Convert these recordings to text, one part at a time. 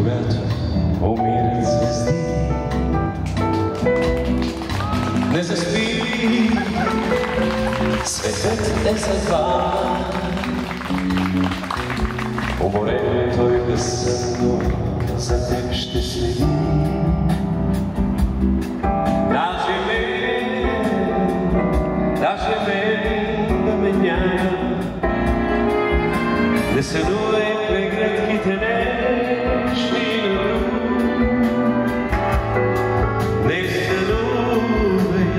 когато умират звезди. Не заспи, светът е за два. Уморен той безсънно за теб ще следи. Даже мен да ме няма. Не сънувай преградките нещи на друг. Не сънувай,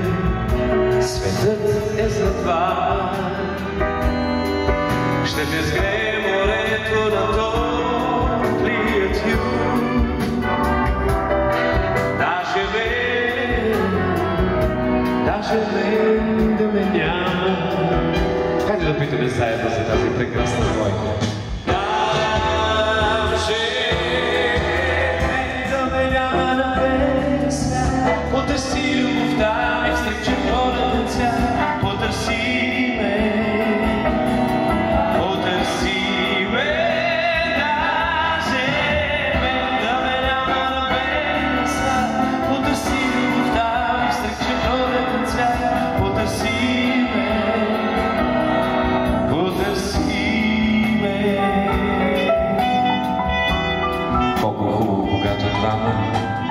светът е за два. Ще те сгрее морето на топлият юг. Даже мен да ме няма. Хайде да питаме заедно за тази прекрасна двойка. Даже мен да ме няма на белия свят. Потърси любовта и встречи пролетен цвят. Потърси ме. Потърси ме. Даже мен да ме няма на белия свят. Потърси любовта и встречи пролетен цвят. Потърси ме. Колко хубаво, когато двама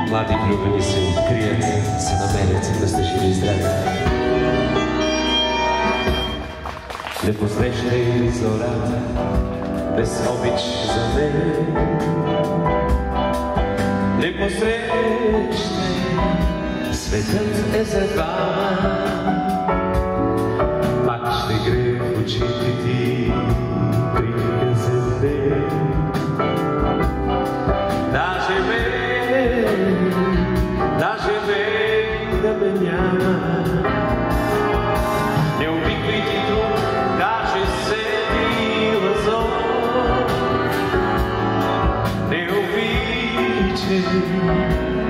млади влюбени се открият, се намерят да сте живи и здрави. Не посрещай зората без обич за мен. Не посрещай, светът е за двама. Пак ще грее в очите ти приказен ден. Даже мен да ме няма. Не обиквай ти тук, даже седи лазон. Не обичай,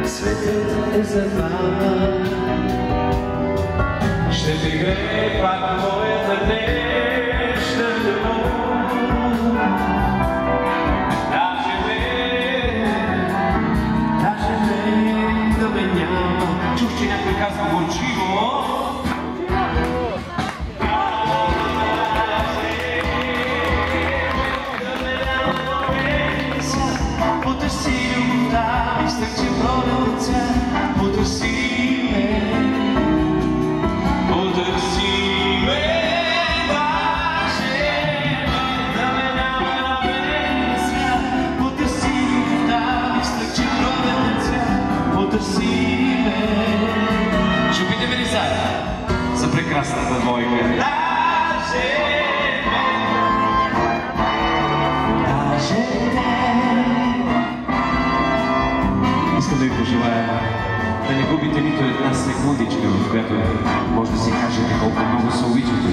светът е за двама. Ще ти грее пак моята днешна любов. Даже мен да ме няма. Чух, че някой казва горчиво. Потърси любовта и стръчи пролетен цвят. Потърси ме. Потърси ме. Даже мен да ме няма на белия свят. Потърси любовта и стръчи пролетен цвят. Потърси ме. Ще опитаме ли заедно за прекрасната двойка? Даже искам да ви пожелая да не губите нито една секундичка, в която може да си кажете колко много се обичате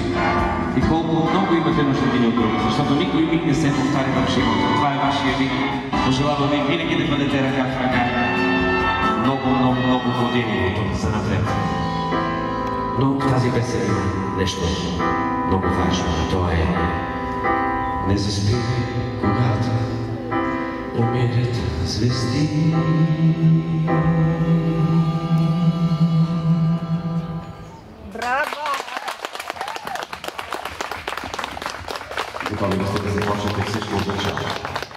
и колко много имате нужда един от друг, защото никой миг не се повтаря в живота. Това е вашия миг. Пожелавам ви винаги да бъдете ръка в ръка. Много години за напред. Но в тази песен има нещо много важно, а то е: не заспи, когато умират звезди.